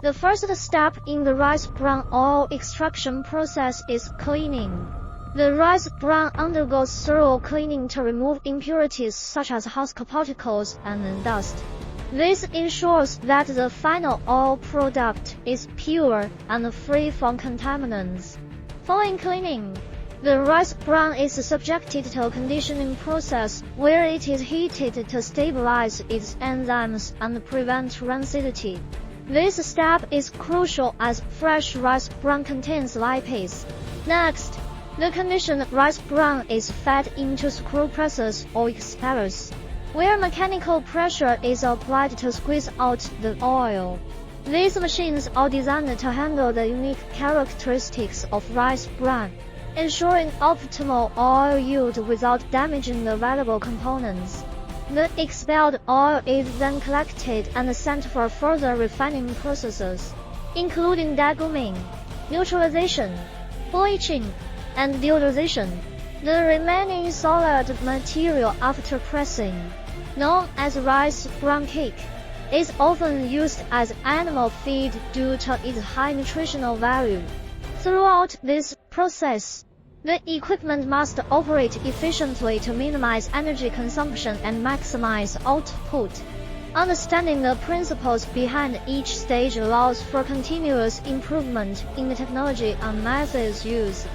The first step in the rice bran oil extraction process is cleaning. The rice bran undergoes thorough cleaning to remove impurities such as husk particles and dust. This ensures that the final oil product is pure and free from contaminants. Following cleaning, the rice bran is subjected to a conditioning process where it is heated to stabilize its enzymes and prevent rancidity. This step is crucial as fresh rice bran contains lipase. Next, the conditioned rice bran is fed into screw presses or expellers, where mechanical pressure is applied to squeeze out the oil. These machines are designed to handle the unique characteristics of rice bran, ensuring optimal oil yield without damaging the valuable components. The expelled oil is then collected and sent for further refining processes, including degumming, neutralization, bleaching, and deodorization. The remaining solid material after pressing, known as rice bran cake, is often used as animal feed due to its high nutritional value. Throughout this process, the equipment must operate efficiently to minimize energy consumption and maximize output. Understanding the principles behind each stage allows for continuous improvement in the technology and methods used.